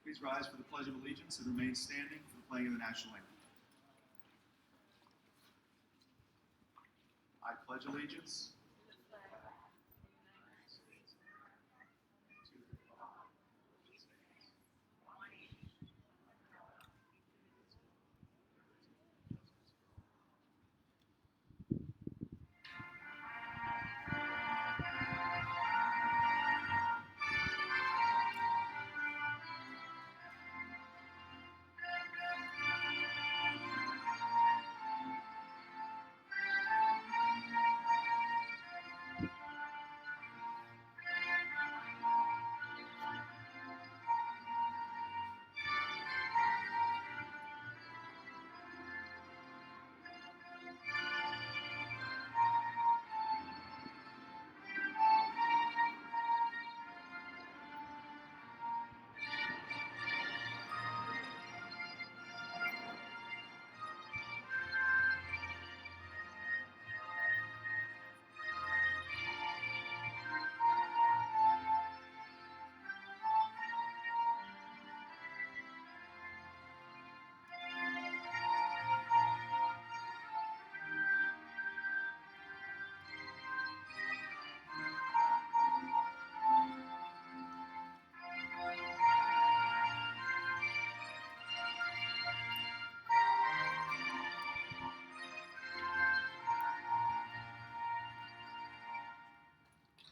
Please rise for the Pledge of Allegiance and remain standing for the playing of the national anthem. I pledge allegiance to the flag of the United States of America, to the republic for which it stands, one nation, under God, indivisible, with liberty and justice for all.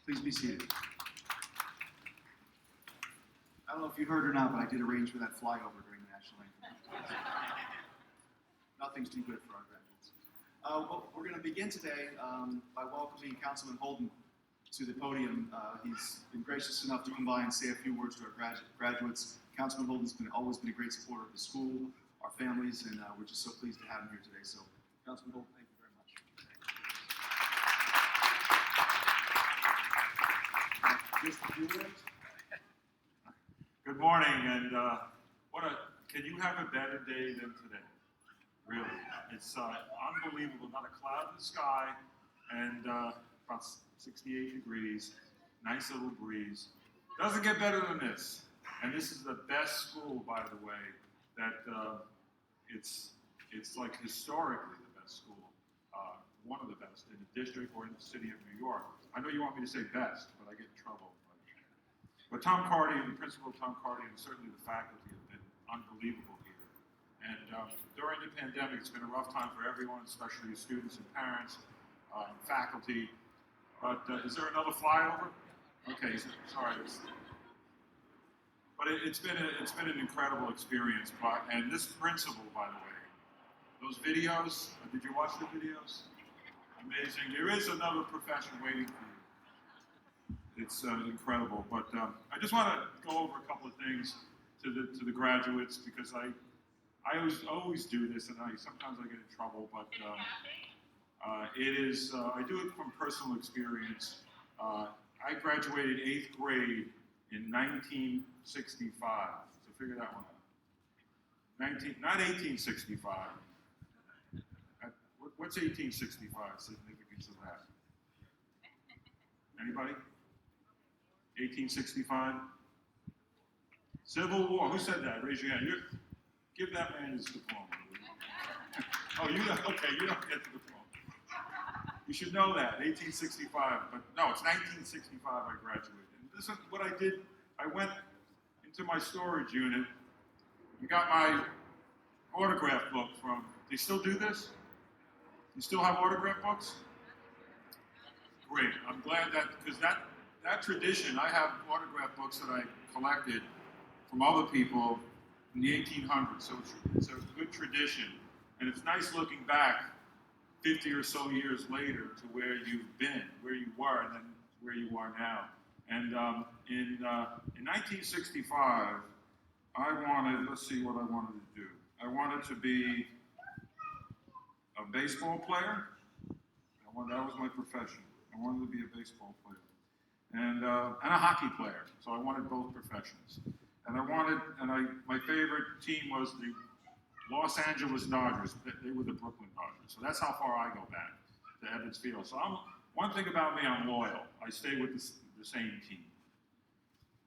Please be seated. I don't know if you heard or not, but I did arrange for that flyover during the national anthem. Nothing's too good for our graduates. Well, we're going to begin today by welcoming Councilman Holden to the podium. He's been gracious enough to come by and say a few words to our graduates. Councilman Holden's always been a great supporter of the school, our families, and we're just so pleased to have him here today. So, Councilman Holden, thank you very much. Just a few words. Good morning, and can you have a better day than today? Really, it's unbelievable. Not a cloud in the sky, and about 68 degrees. Nice little breeze. Doesn't get better than this. And this is the best school, by the way. That it's like historically the best school, one of the best in the district or in the city of New York. I know you want me to say best, but I get in trouble. But Tom Carty and Principal Tom Carty and certainly the faculty have been unbelievable here. And during the pandemic, it's been a rough time for everyone, especially students and parents, faculty. But is there another flyover? Okay, sorry. But it's been an incredible experience. And this principal, by the way, those videos. Did you watch the videos? Amazing. There is another profession waiting for you. It's incredible. But I just want to go over a couple of things to the graduates because I always do this, and sometimes I get in trouble. But it is I do it from personal experience. I graduated 8th grade in 1965. So figure that one out. Not 1865. What's 1865 significance of that? Anybody? 1865? Civil War. Who said that? Raise your hand. Give that man his diploma. Oh, you don't, okay, you don't get the diploma. You should know that, 1865, but no, it's 1965 I graduated. And this is what I did. I went into my storage unit and got my autograph book from, they still do this? You still have autograph books? Great, I'm glad that, because that tradition, I have autograph books that I collected from other people in the 1800s, so it's a good tradition. And it's nice looking back 50 or so years later to where you've been, where you were, and then where you are now. And in 1965, I wanted, let's see what I wanted to do. I wanted to be a baseball player. That was my profession. I wanted to be a baseball player. And a hockey player. So I wanted both professions. And my favorite team was the Los Angeles Dodgers. They were the Brooklyn Dodgers. So that's how far I go back to Ebbets Field. So one thing about me, I'm loyal. I stay with the same team.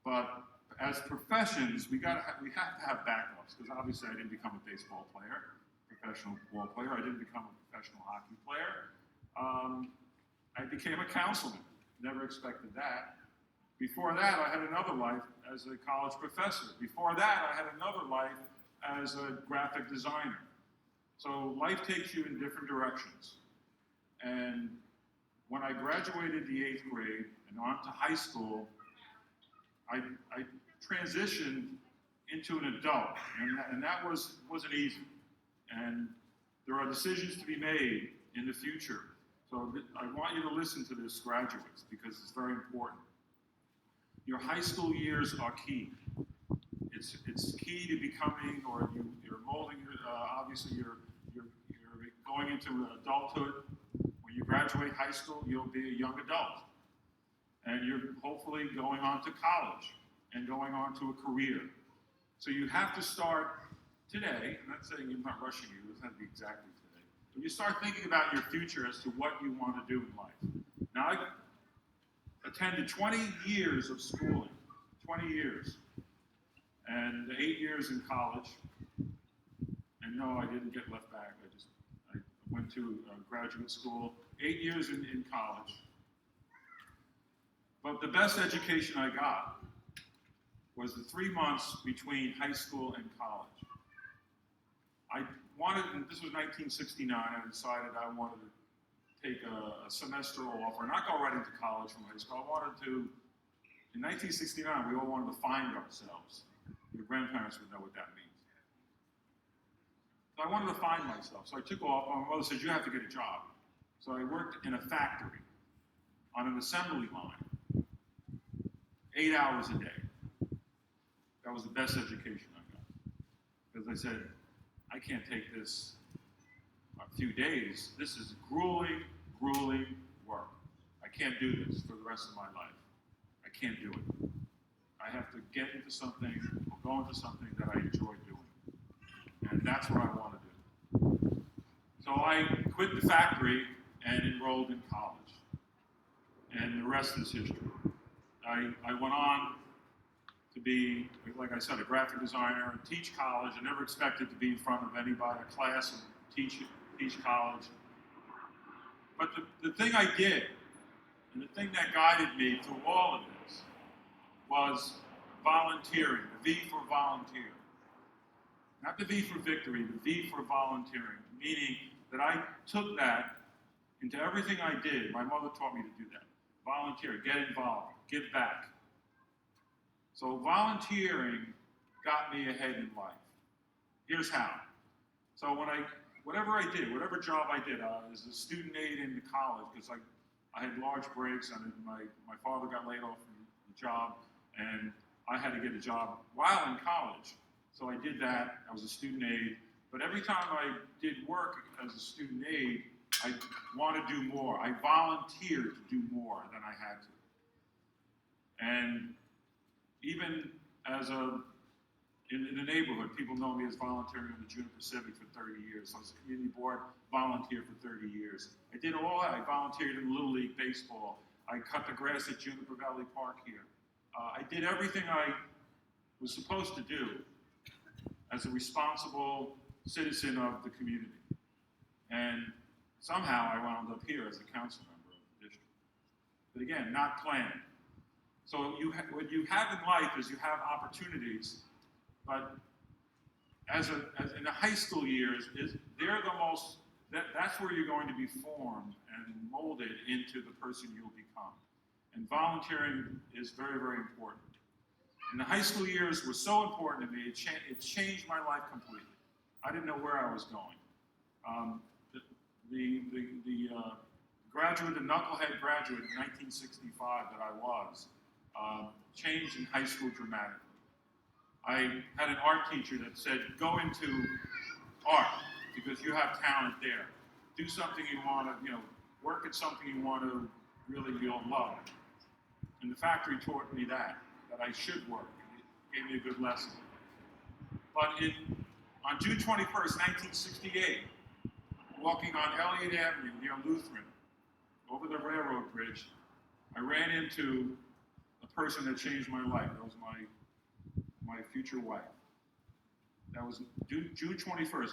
But as professions, we have to have backups, because obviously I didn't become a baseball player, professional ball player. I didn't become a professional hockey player. I became a councilman. Never expected that. Before that, I had another life as a college professor. Before that, I had another life as a graphic designer. So life takes you in different directions. And when I graduated the 8th grade and on to high school, I transitioned into an adult, and that wasn't easy. And there are decisions to be made in the future. So I want you to listen to this, graduates, because it's very important. Your high school years are key. It's key to becoming, or you're molding. Obviously, you're going into adulthood. When you graduate high school, you'll be a young adult, and you're hopefully going on to college and going on to a career. So you have to start today. I'm not saying I'm not rushing you. It doesn't have to be exactly today. But you start thinking about your future as to what you want to do in life. Now, I attended 20 years of schooling, 20 years. And 8 years in college, and no, I didn't get left back. I went to graduate school, 8 years in college. But the best education I got was the 3 months between high school and college. I wanted, and this was 1969, I decided I wanted to take a semester off, or not go right into college from high school. I wanted to, in 1969, we all wanted to find ourselves. Your grandparents would know what that means. So I wanted to find myself. So I took off. My mother said, you have to get a job. So I worked in a factory on an assembly line, 8 hours a day. That was the best education I got. Because I said, I can't take this a few days. This is grueling, grueling work. I can't do this for the rest of my life. I can't do it. I have to get into something, or go into something that I enjoy doing. And that's what I want to do. So I quit the factory and enrolled in college. And the rest is history. I went on to be, like I said, a graphic designer and teach college. I never expected to be in front of anybody, a class, and teach college. But the thing I did, and the thing that guided me through all of this, was volunteering, the V for volunteer. Not the V for victory, the V for volunteering, meaning that I took that into everything I did. My mother taught me to do that. Volunteer, get involved, give back. So volunteering got me ahead in life. Here's how. So whatever I did, whatever job I did, as a student aide in the college, because I had large breaks, and my father got laid off from the job, and I had to get a job while in college. So I did that. I was a student aide. But every time I did work as a student aide, I wanted to do more. I volunteered to do more than I had to. And even as in the neighborhood, people know me as volunteering on the Juniper Pacific for 30 years. I was a community board volunteer for 30 years. I did all that. I volunteered in Little League Baseball. I cut the grass at Juniper Valley Park here. I did everything was supposed to do as a responsible citizen of the community. And somehow I wound up here as a council member of the district. But again, not planned. So what you have in life is you have opportunities, but as in the high school years, they're the most, that's where you're going to be formed and molded into the person you'll become. And volunteering is very, very important. And the high school years were so important to me, it changed my life completely. I didn't know where I was going. The graduate, the knucklehead graduate in 1965 that I was, changed in high school dramatically. I had an art teacher that said, go into art because you have talent there. Do something you want to, work at something you want to really love. And the factory taught me that I should work. It gave me a good lesson. But on June 21st, 1968, walking on Elliott Avenue near Lutheran, over the railroad bridge, I ran into a person that changed my life. That was my future wife. That was June 21st.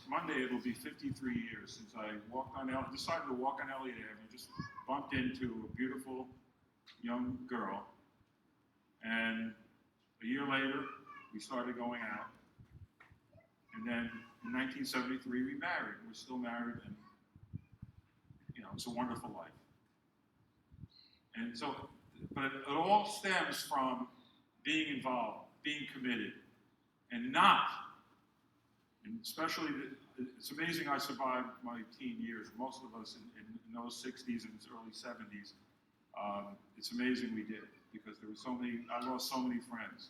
Monday, it'll be 53 years since I decided to walk on Elliott Avenue, just bumped into a beautiful young girl. And a year later, we started going out. And then in 1973, we married. We're still married, and it's a wonderful life. And so, but it all stems from being involved, being committed, and especially, it's amazing I survived my teen years. Most of us in those 60s and early 70s, it's amazing we did, because I lost so many friends.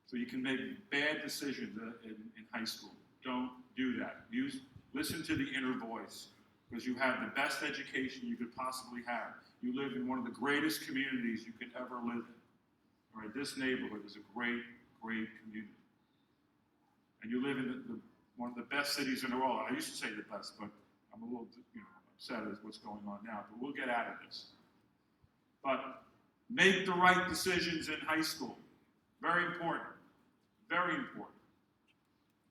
So you can make bad decisions in high school. Don't do that. Listen to the inner voice, because you have the best education you could possibly have. You live in one of the greatest communities you could ever live in. All right, this neighborhood is a great, great community. And you live in one of the best cities in the world. I used to say the best, but I'm a little upset at what's going on now. But we'll get out of this. But make the right decisions in high school. Very important. Very important.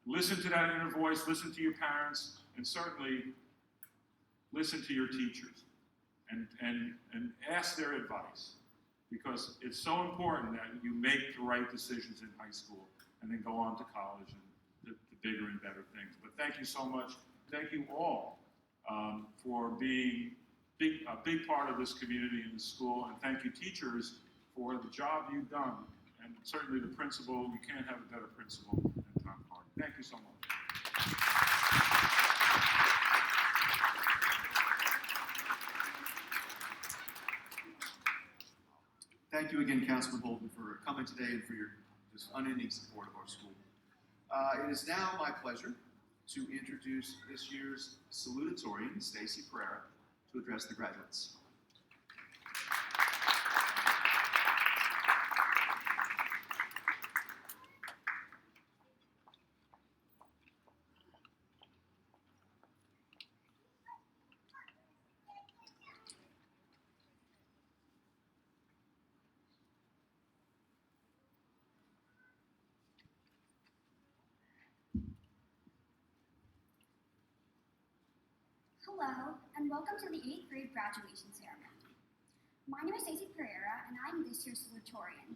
Listen to that inner voice, listen to your parents, and certainly listen to your teachers and ask their advice, because it's so important that you make the right decisions in high school and then go on to college and the bigger and better things. But thank you so much. Thank you all for being a big part of this community and the school, and thank you teachers for the job you've done, and certainly the principal. You can't have a better principal than Tom Carter. Thank you so much. Thank you again, Councilman Bolton, for coming today and for your just unending support of our school. It is now my pleasure to introduce this year's salutatorian, Stacy Pereira, to address the graduates. Hello, and welcome to the 8th grade graduation ceremony. My name is Stacy Pereira, and I'm this year's salutatorian.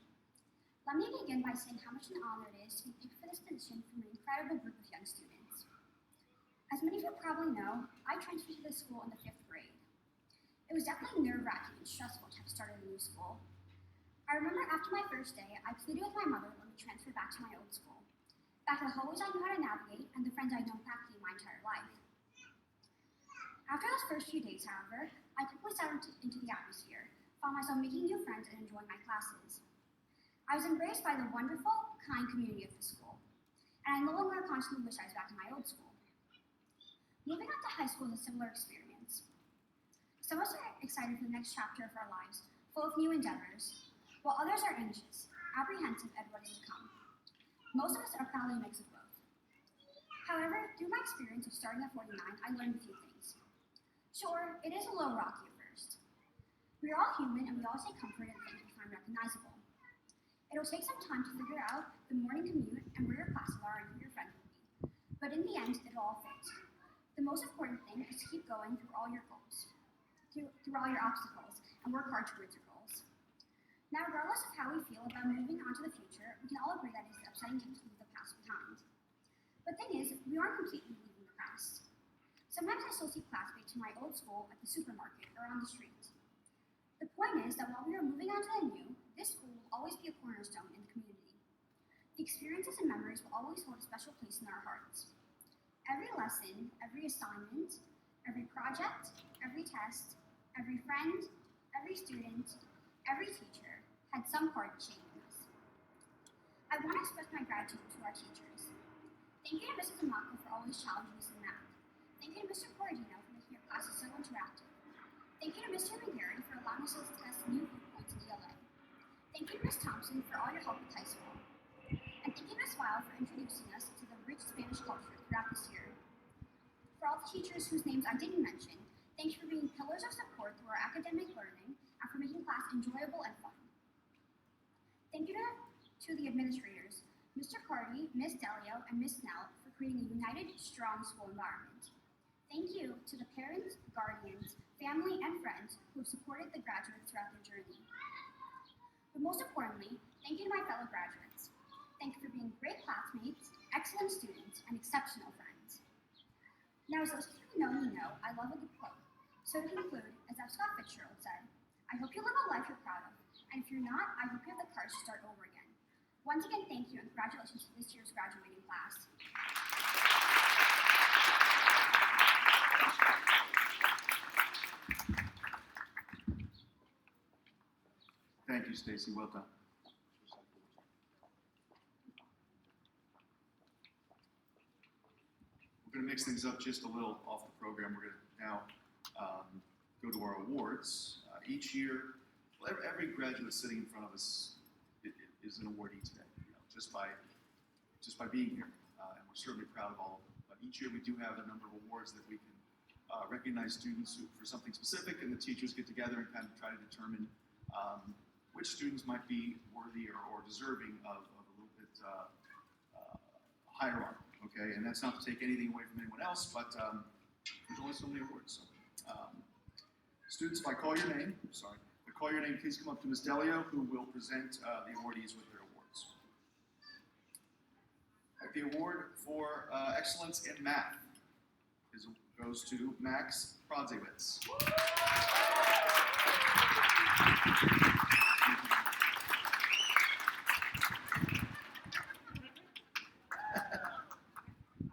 Let me begin by saying how much an honor it is to be picked for this position from an incredible group of young students. As many of you probably know, I transferred to this school in the 5th grade. It was definitely nerve-wracking and stressful to have started a new school. I remember after my first day, I pleaded with my mother to let me transfer back to my old school, back to the hallways I knew how to navigate and the friends I'd known practically my entire life. After those first few days, however, I quickly settled into the atmosphere, found myself making new friends and enjoying my classes. I was embraced by the wonderful, kind community of the school, and I no longer constantly wish I was back in my old school. Moving on to high school is a similar experience. Some of us are excited for the next chapter of our lives, full of new endeavors, while others are anxious, apprehensive at what is to come. Most of us are probably a mix of both. However, through my experience of starting at 49, I learned a few things. Sure, it is a little rocky at first. We are all human and we all take comfort in things we find recognizable. It'll take some time to figure out the morning commute and where your classes are and who your friends will be. But in the end, it'll all fit. The most important thing is to keep going through all your goals, through all your obstacles, and work hard towards your goals. Now, regardless of how we feel about moving on to the future, we can all agree that it is upsetting to leave the past behind. But the thing is, we aren't completely leaving the past. Sometimes I still see classmates from my old school at the supermarket or on the street. The point is that while we are moving on to the new, this school will always be a cornerstone in the community. The experiences and memories will always hold a special place in our hearts. Every lesson, every assignment, every project, every test, every friend, every student, every teacher had some part in shaping us. I want to express my gratitude to our teachers. Thank you to Mrs. Amaka for always challenging us in math. Thank you to Mr. Corradino for making your classes so interactive. Thank you to Mr. McGarry for allowing us to test new viewpoints in ELA. Thank you to Ms. Thompson for all your help with high school. And thank you to Ms. Weil for introducing us to the rich Spanish culture throughout this year. For all the teachers whose names I didn't mention, thank you for being pillars of support through our academic learning and for making class enjoyable and fun. Thank you to the administrators, Mr. Carty, Ms. Delio, and Ms. Snell for creating a united, strong school environment. Thank you to the parents, guardians, family, and friends who have supported the graduates throughout their journey. But most importantly, thank you to my fellow graduates. Thank you for being great classmates, excellent students, and exceptional friends. Now, as those of you who know me know, I love a good quote. So to conclude, as F. Scott Fitzgerald said, I hope you live a life you're proud of, and if you're not, I hope you have the courage to start over again. Once again, thank you, and congratulations to this year's graduating class. Thank you, Stacy. Well done. We're going to mix things up just a little off the program. We're going to now go to our awards. Each year, every graduate sitting in front of us is an awardee today, just by being here. And we're certainly proud of all of them. But each year we do have a number of awards that we can recognize students who, for something specific, and the teachers get together and kind of try to determine which students might be worthy or deserving of a little bit higher honor, okay? And that's not to take anything away from anyone else, but there's only so many awards. So, students, if I call your name, please come up to Ms. Delio, who will present the awardees with their awards. The award for excellence in math goes to Max Prodzewitz.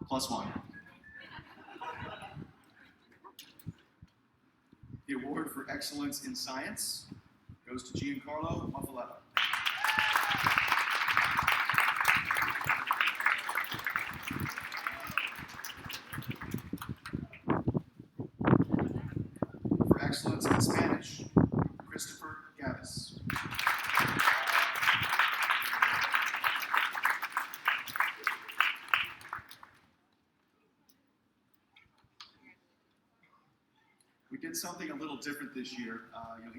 +1. The award for excellence in science goes to Giancarlo Muffaletto. For excellence in Spanish, Christopher Gavis. We did something a little different this year.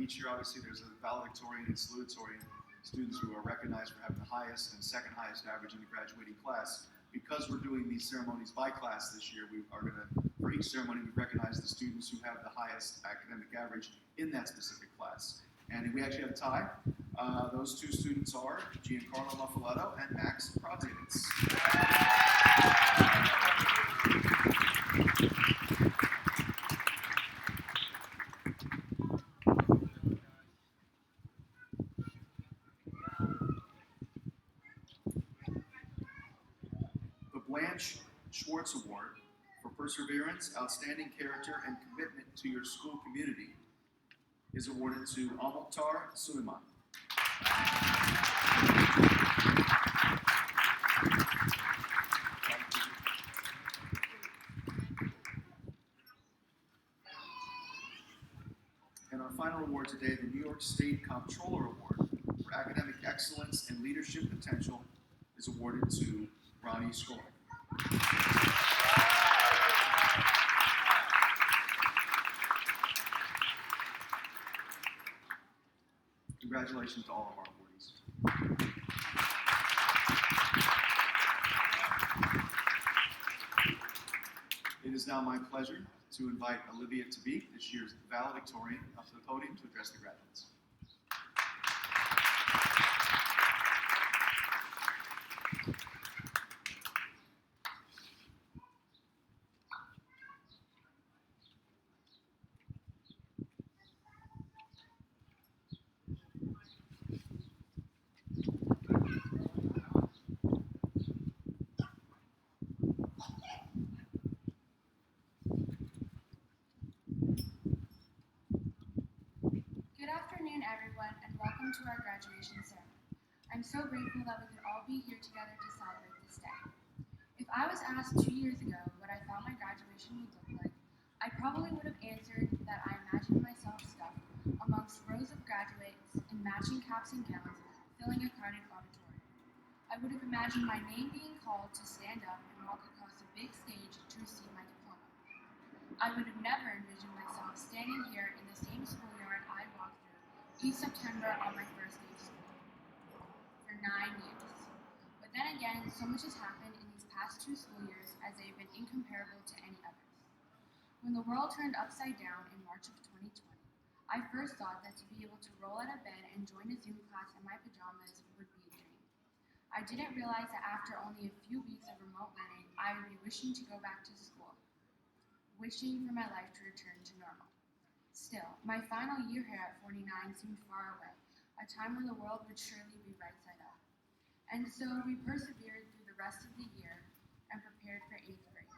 Each year, obviously, there's a valedictorian and salutatorian, students who are recognized for having the highest and second highest average in the graduating class. Because we're doing these ceremonies by class this year, we are going to, for each ceremony, we recognize the students who have the highest academic average in that specific class. And we actually have a tie. Those two students are Giancarlo Muffaletto and Max Prodzewitz. Blanche Schwartz Award for Perseverance, Outstanding Character, and Commitment to Your School Community is awarded to Amoktar Suleiman. And our final award today, the New York State Comptroller Award for Academic Excellence and Leadership Potential, is awarded to Ronnie Skolnik. Congratulations to all of our awardees. It is now my pleasure to invite Olivia Tabik, this year's valedictorian, up to the podium to address the graduates. Good afternoon, everyone, and welcome to our graduation ceremony. I'm so grateful that we could all be here together to celebrate this day. If I was asked 2 years ago what I thought my graduation would look like, I probably would have answered that I imagined myself stuck amongst rows of graduates in matching caps and gowns filling a crowded auditorium. I would have imagined my name being called to stand up and walk across a big stage to receive my diploma. I would have never envisioned myself standing here in the same schoolyard I walked through each September on my first day of school for 9 years. But then again, so much has happened in these past 2 school years as they have been incomparable to any others. When the world turned upside down in March of 2020, I first thought that to be able to roll out of bed and join a Zoom class in my pajamas would be a dream. I didn't realize that after only a few weeks of remote learning, I would be wishing to go back to school, wishing for my life to return to normal. Still, my final year here at 49 seemed far away, a time when the world would surely be right side up. And so we persevered through the rest of the year and prepared for 8th grade.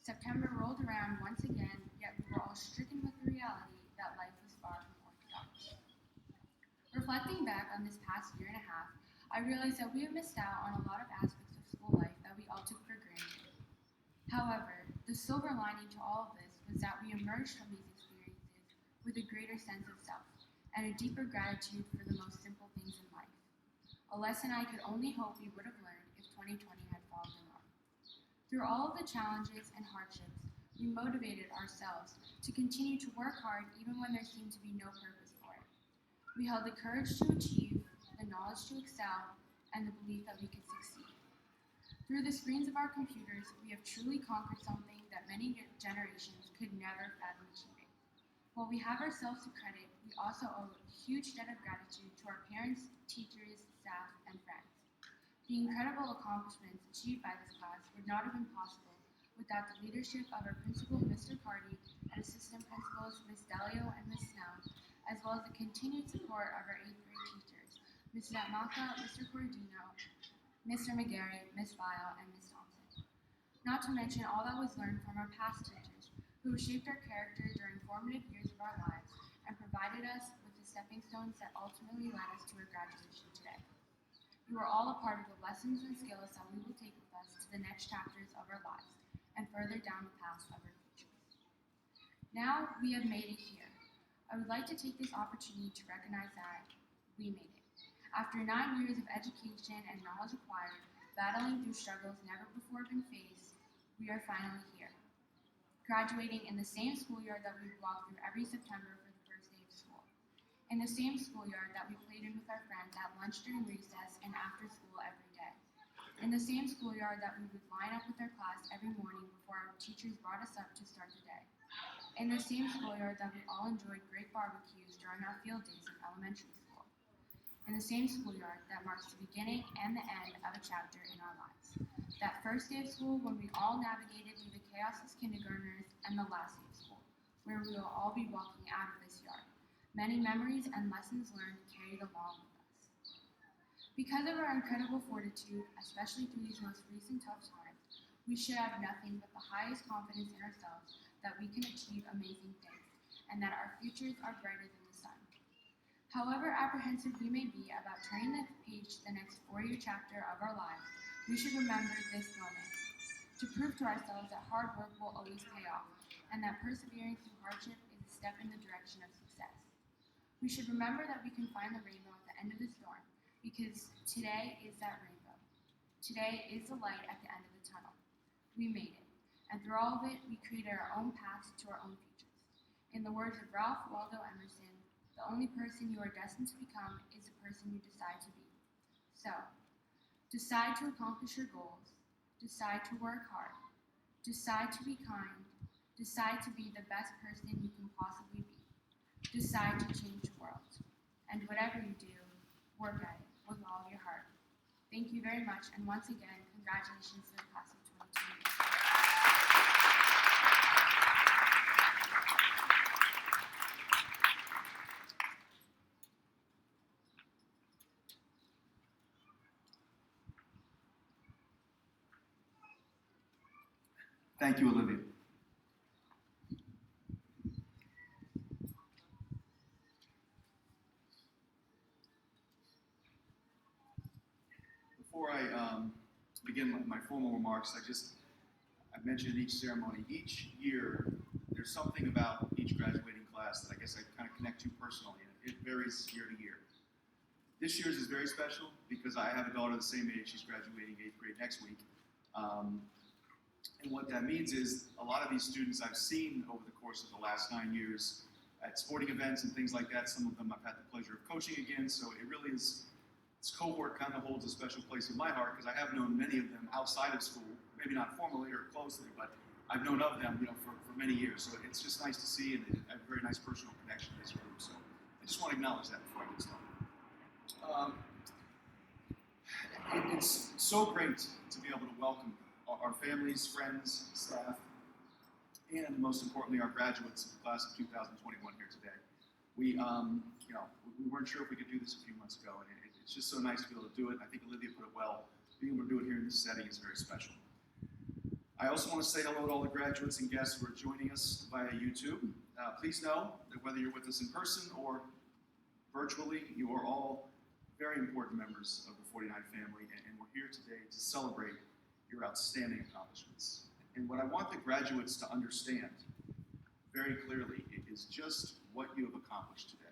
September rolled around once again, yet we were all stricken with the reality that life was far from orthodox. Reflecting back on this past year and a half, I realized that we have missed out on a lot of aspects of school life that we all took for granted. However, the silver lining to all of this was that we emerged from these experiences with a greater sense of self and a deeper gratitude for the most simple things in life. A lesson I could only hope we would have learned if 2020 had followed the norm. Through all of the challenges and hardships, we motivated ourselves to continue to work hard even when there seemed to be no purpose for it. We held the courage to achieve, the knowledge to excel, and the belief that we could succeed. Through the screens of our computers, we have truly conquered something that many generations could never fathom achieving. While we have ourselves to credit, we also owe a huge debt of gratitude to our parents, teachers, staff, and friends. The incredible accomplishments achieved by this class would not have been possible without the leadership of our principal, Mr. Carty, and assistant principals, Ms. Delio and Ms. Snell, as well as the continued support of our 8th grade teachers, Ms. Natmaka, Mr. Cordino, Mr. McGarry, Ms. Vile, and Ms. Thompson. Not to mention all that was learned from our past teachers, who shaped our character during formative years of our lives and provided us with the stepping stones that ultimately led us to our graduation today. You are all a part of the lessons and skills that we will take with us to the next chapters of our lives and further down the path of our futures. Now we have made it here. I would like to take this opportunity to recognize that we made it. After 9 years of education and knowledge acquired, battling through struggles never before been faced, we are finally here. Graduating in the same schoolyard that we walk through every September for the first day of school. In the same schoolyard that we played in with our friends at lunch during recess and after school every day. In the same schoolyard that we would line up with our class every morning before our teachers brought us up to start the day. In the same schoolyard that we all enjoyed great barbecues during our field days in elementary school. In the same schoolyard that marks the beginning and the end of a chapter in our lives. That first day of school when we all navigated through the chaos as kindergartners, and the last day of school, where we will all be walking out of this yard. Many memories and lessons learned carried along with us. Because of our incredible fortitude, especially through these most recent tough times, we should have nothing but the highest confidence in ourselves that we can achieve amazing things, and that our futures are brighter than the sun. However apprehensive we may be about turning the page to the next 4-year chapter of our lives, we should remember this moment to prove to ourselves that hard work will always pay off, and that persevering through hardship is a step in the direction of success. We should remember that we can find the rainbow at the end of the storm, because today is that rainbow. Today is the light at the end of the tunnel. We made it, and through all of it, we created our own paths to our own futures. In the words of Ralph Waldo Emerson, the only person you are destined to become is the person you decide to be. So, decide to accomplish your goals, decide to work hard, decide to be kind, decide to be the best person you can possibly be, decide to change the world. And whatever you do, work at it with all of your heart. Thank you very much, and once again, congratulations to the class of 2020. Thank you, Olivia. Before I begin my formal remarks, I mentioned each ceremony. Each year, there's something about each graduating class that I guess I kind of connect to personally. It varies year to year. This year's is very special because I have a daughter the same age. She's graduating 8th grade next week. And what that means is a lot of these students I've seen over the course of the last 9 years at sporting events and things like that. Some of them I've had the pleasure of coaching again, so it really is, this cohort kind of holds a special place in my heart because I have known many of them outside of school, maybe not formally or closely, but I've known of them, for many years. So it's just nice to see, and I have a very nice personal connection to this group. So I just want to acknowledge that before I get started. It's so great to be able to welcome our families, friends, staff, and most importantly, our graduates of the class of 2021 here today. We weren't sure if we could do this a few months ago, and it's just so nice to be able to do it. I think Olivia put it well. Being able to do it here in this setting is very special. I also want to say hello to all the graduates and guests who are joining us via YouTube. Please know that whether you're with us in person or virtually, you are all very important members of the 49 family, and we're here today to celebrate your outstanding accomplishments. And what I want the graduates to understand very clearly is just what you have accomplished today.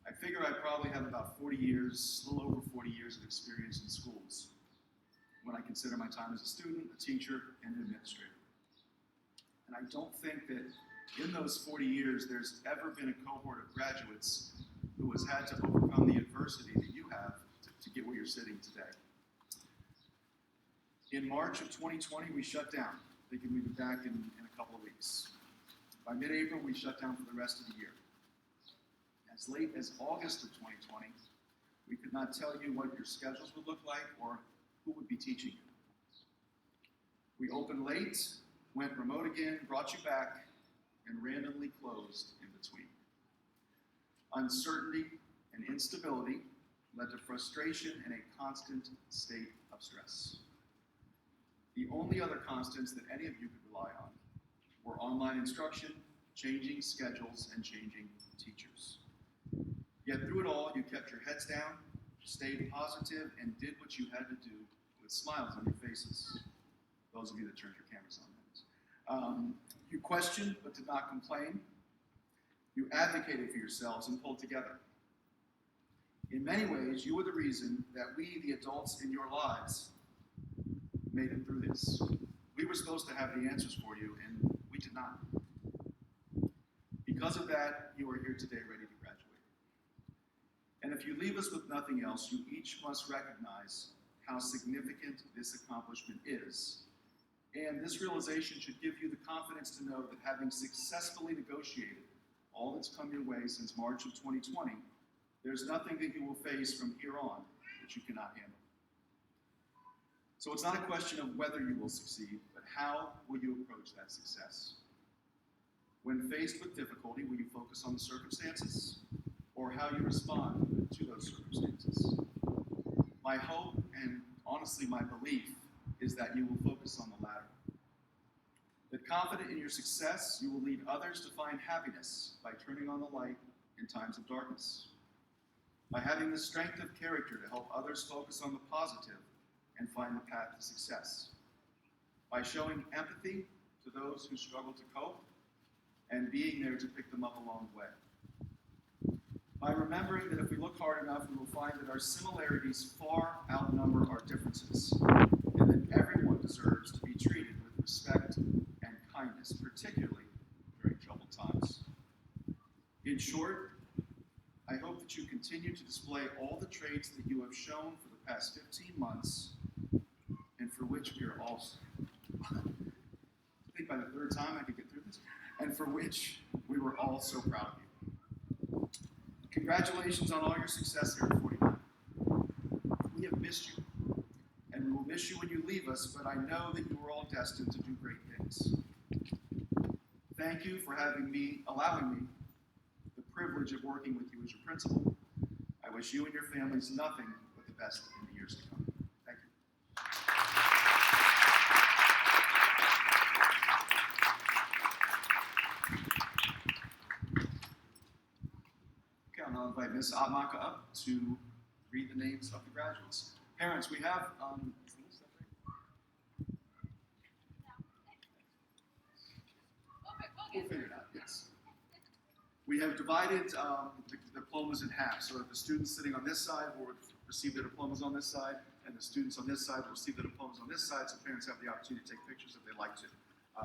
I figure I probably have about 40 years, a little over 40 years of experience in schools when I consider my time as a student, a teacher, and an administrator. And I don't think that in those 40 years there's ever been a cohort of graduates who has had to overcome the adversity that you have to get where you're sitting today. In March of 2020, we shut down, thinking we'd be back in a couple of weeks. By mid-April, we shut down for the rest of the year. As late as August of 2020, we could not tell you what your schedules would look like or who would be teaching you. We opened late, went remote again, brought you back, and randomly closed in between. Uncertainty and instability led to frustration and a constant state of stress. The only other constants that any of you could rely on were online instruction, changing schedules, and changing teachers. Yet through it all, you kept your heads down, stayed positive, and did what you had to do with smiles on your faces. Those of you that turned your cameras on, you questioned but did not complain. You advocated for yourselves and pulled together. In many ways, you were the reason that we, the adults in your lives, made it through this. We were supposed to have the answers for you, and we did not. Because of that, you are here today ready to graduate. And if you leave us with nothing else, you each must recognize how significant this accomplishment is. And this realization should give you the confidence to know that having successfully negotiated all that's come your way since March of 2020, there's nothing that you will face from here on that you cannot handle. So it's not a question of whether you will succeed, but how will you approach that success? When faced with difficulty, will you focus on the circumstances or how you respond to those circumstances? My hope and honestly my belief is that you will focus on the latter. That confident in your success, you will lead others to find happiness by turning on the light in times of darkness. By having the strength of character to help others focus on the positive and find the path to success. By showing empathy to those who struggle to cope and being there to pick them up along the way. By remembering that if we look hard enough, we will find that our similarities far outnumber our differences, and that everyone deserves to be treated with respect and kindness, particularly during troubled times. In short, I hope that that you continue to display all the traits that you have shown for the past 15 months and for which we are also, I think by the third time I could get through this, and for which we were all so proud of you. Congratulations on all your success here at 49. We have missed you, and we will miss you when you leave us, but I know that you are all destined to do great things. Thank you for allowing me the privilege of working with you as your principal. I wish you and your families nothing but the best in the years to come. Thank you. Okay, I'll now invite Ms. Amaka up to read the names of the graduates. Parents, we have, we'll figure it out, yes. We have divided the diplomas in half, so that the students sitting on this side will receive their diplomas on this side, and the students on this side will receive their diplomas on this side, so parents have the opportunity to take pictures if they'd like to.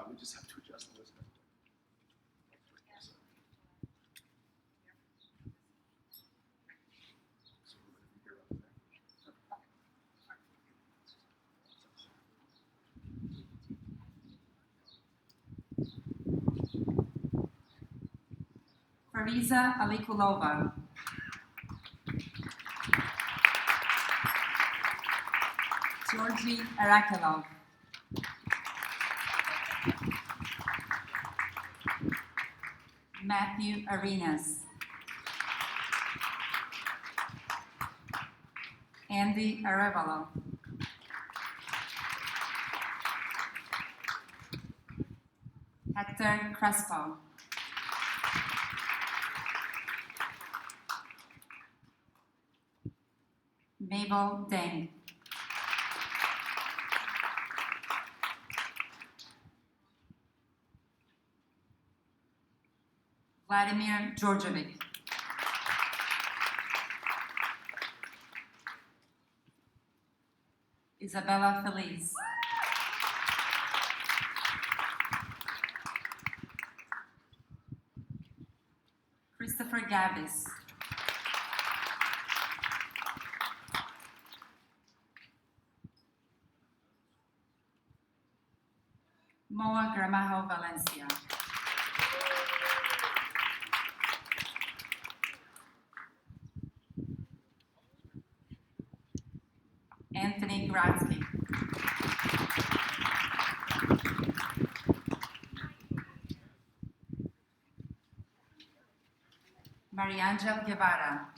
We just have to adjust the list. Fariza Alikulova. Georgie Arakelov. Matthew Arenas. Andy Arevalo. Hector Crespo. Mabel Deng. Vladimir Georgievic. Isabella Feliz. Christopher Gavis. Moa Gramajo Valencia. Anthony Gratzky. Mariangel Guevara.